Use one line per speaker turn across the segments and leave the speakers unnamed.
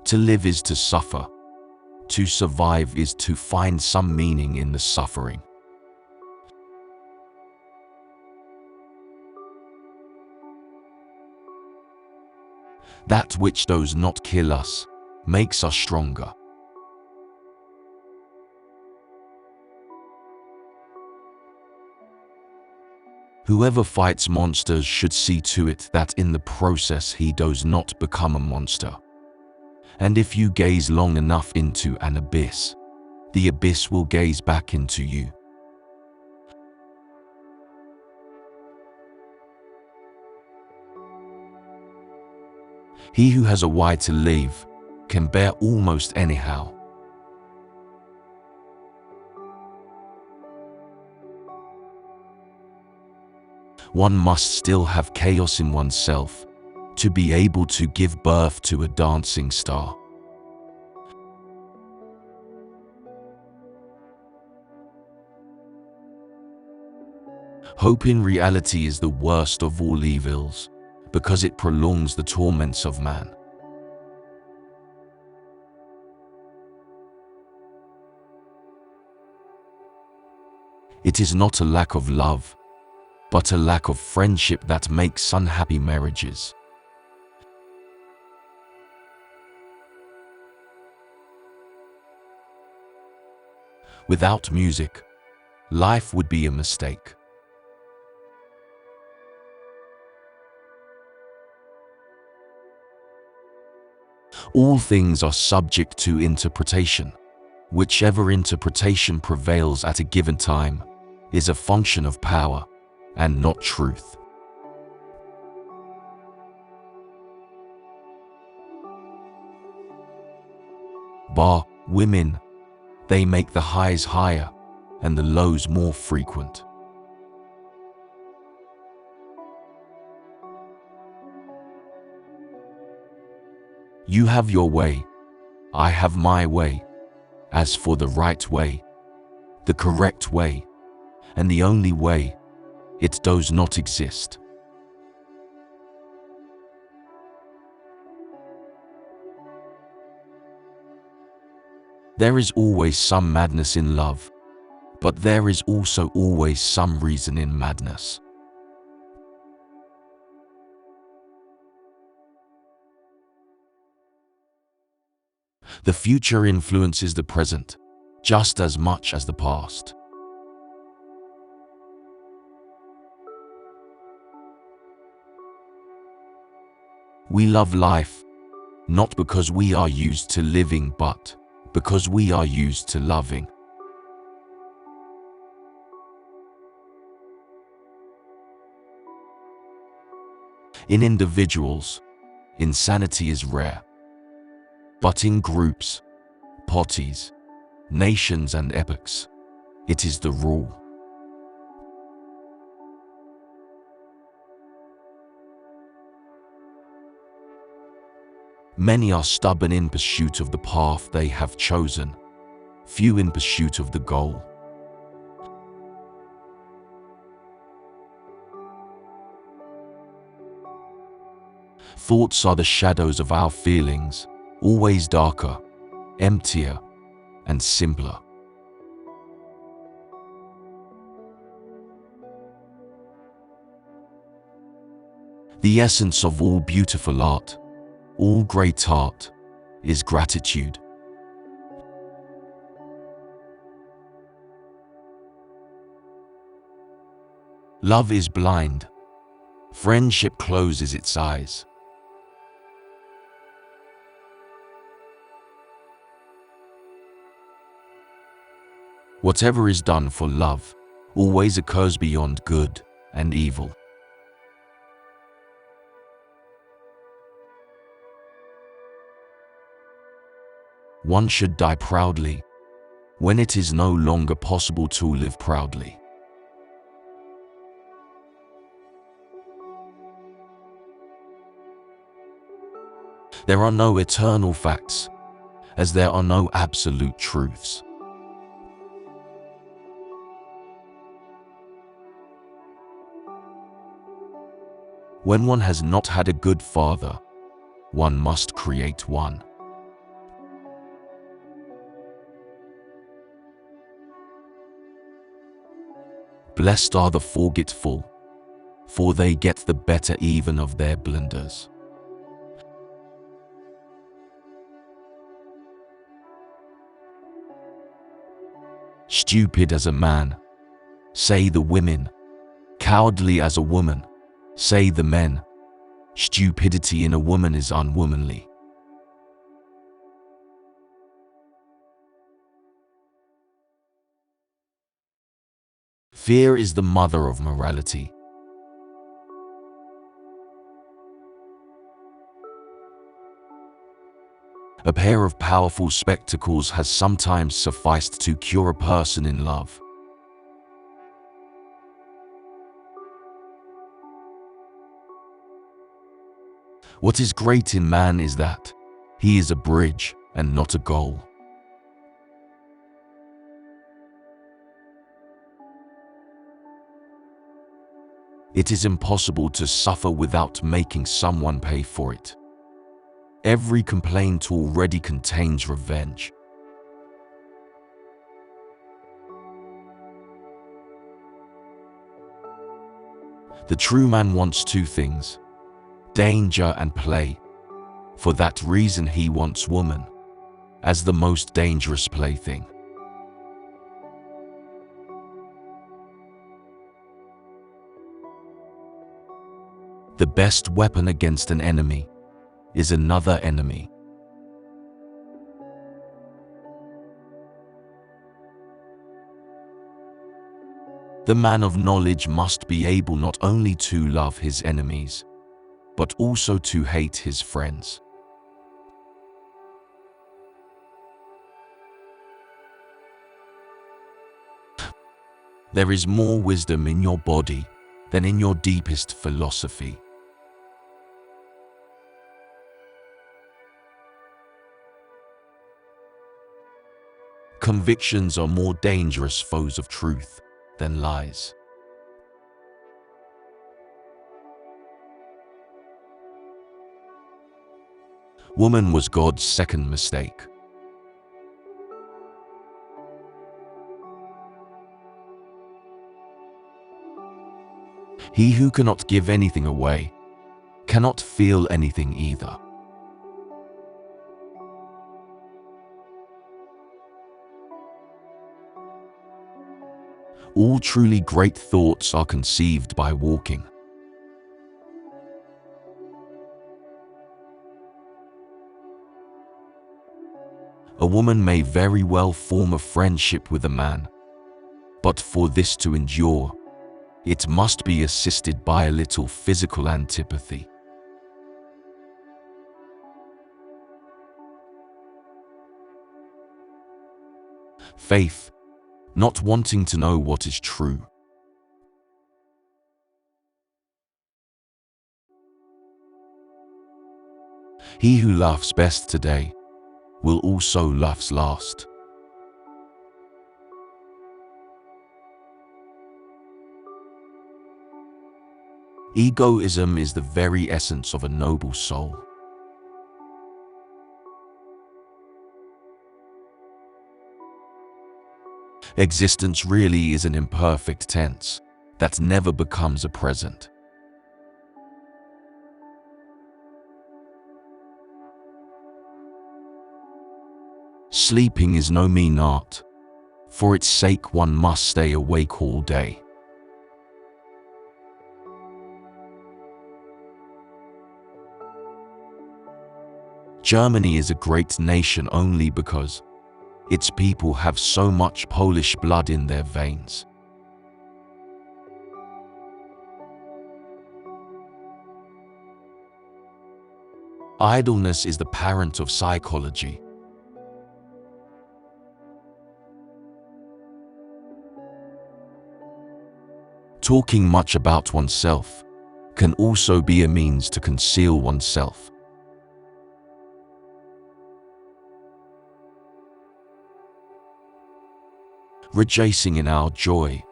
To live is to suffer. To survive is to find some meaning in the suffering. That which does not kill us makes us stronger. Whoever fights monsters should see to it that in the process he does not become a monster. And if you gaze long enough into an abyss, the abyss will gaze back into you. He who has a why to live can bear almost anyhow. One must still have chaos in oneself to be able to give birth to a dancing star. Hope in reality is the worst of all evils, because it prolongs the torments of man. It is not a lack of love, but a lack of friendship that makes unhappy marriages. Without music, life would be a mistake. All things are subject to interpretation. Whichever interpretation prevails at a given time is a function of power and not truth. Women, they make the highs higher and the lows more frequent. You have your way, I have my way. As for the right way, the correct way, and the only way, it does not exist. There is always some madness in love, but there is also always some reason in madness. The future influences the present just as much as the past. We love life, not because we are used to living, but because we are used to loving. In individuals, insanity is rare. But in groups, parties, nations and epochs, it is the rule. Many are stubborn in pursuit of the path they have chosen, few in pursuit of the goal. Thoughts are the shadows of our feelings, always darker, emptier, and simpler. The essence of all beautiful art, all great art, is gratitude. Love is blind. Friendship closes its eyes. Whatever is done for love always occurs beyond good and evil. One should die proudly when it is no longer possible to live proudly. There are no eternal facts, as there are no absolute truths. When one has not had a good father, one must create one. Blessed are the forgetful, for they get the better even of their blunders. Stupid as a man, say the women. Cowardly as a woman, say the men. Stupidity in a woman is unwomanly. Fear is the mother of morality. A pair of powerful spectacles has sometimes sufficed to cure a person in love. What is great in man is that he is a bridge and not a goal. It is impossible to suffer without making someone pay for it. Every complaint already contains revenge. The true man wants two things: danger and play. For that reason he wants woman as the most dangerous plaything. The best weapon against an enemy is another enemy. The man of knowledge must be able not only to love his enemies, but also to hate his friends. There is more wisdom in your body than in your deepest philosophy. Convictions are more dangerous foes of truth than lies. Woman was God's second mistake. He who cannot give anything away cannot feel anything either. All truly great thoughts are conceived by walking. A woman may very well form a friendship with a man, but for this to endure, it must be assisted by a little physical antipathy. Faith, not wanting to know what is true. He who laughs best today will also laughs last. Egoism is the very essence of a noble soul. Existence really is an imperfect tense that never becomes a present. Sleeping is no mean art. For its sake one must stay awake all day. Germany is a great nation only because its people have so much Polish blood in their veins. Idleness is the parent of psychology. Talking much about oneself can also be a means to conceal oneself. Rejoicing in our joy,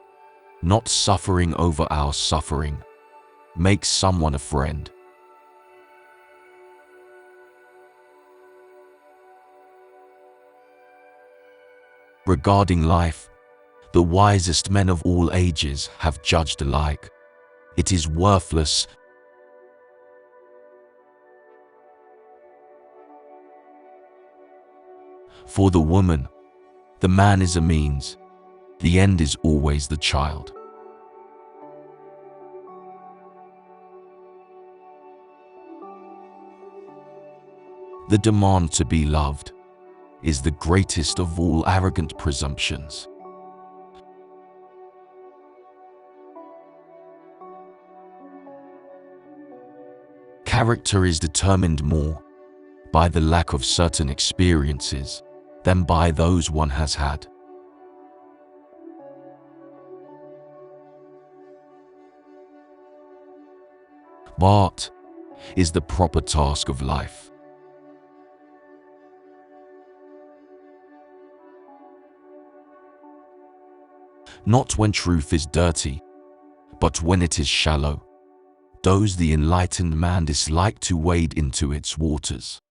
not suffering over our suffering, makes someone a friend. Regarding life, The wisest men of all ages have judged alike. It is worthless. For the woman, the man is a means. The end is always the child. The demand to be loved is the greatest of all arrogant presumptions. Character is determined more by the lack of certain experiences than by those one has had. What is the proper task of life? Not when truth is dirty, but when it is shallow. Does the enlightened man dislike to wade into its waters?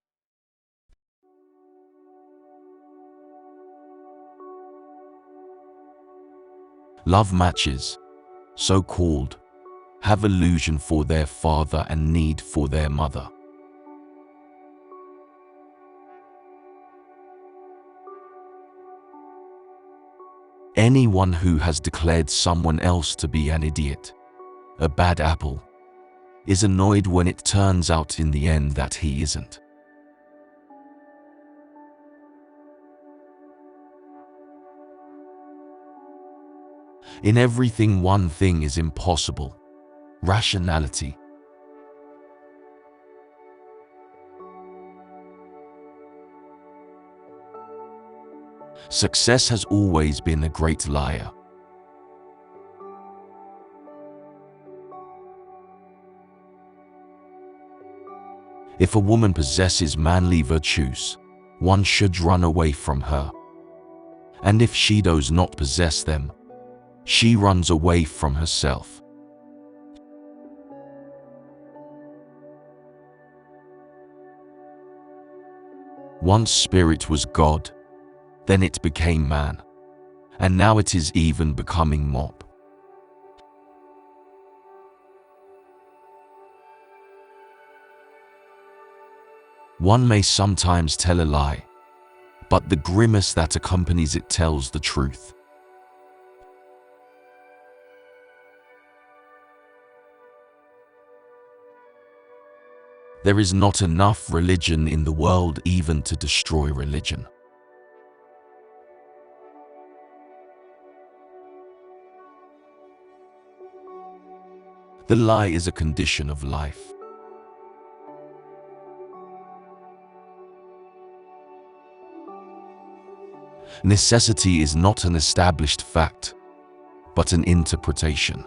Love matches, so called, have illusion for their father and need for their mother. Anyone who has declared someone else to be an idiot, a bad apple, is annoyed when it turns out in the end that he isn't. In everything, one thing is impossible: rationality. Success has always been a great liar. If a woman possesses manly virtues, one should run away from her. And if she does not possess them, she runs away from herself. Once spirit was God, then it became man, and now it is even becoming mob. One may sometimes tell a lie, but the grimace that accompanies it tells the truth. There is not enough religion in the world even to destroy religion. The lie is a condition of life. Necessity is not an established fact, but an interpretation.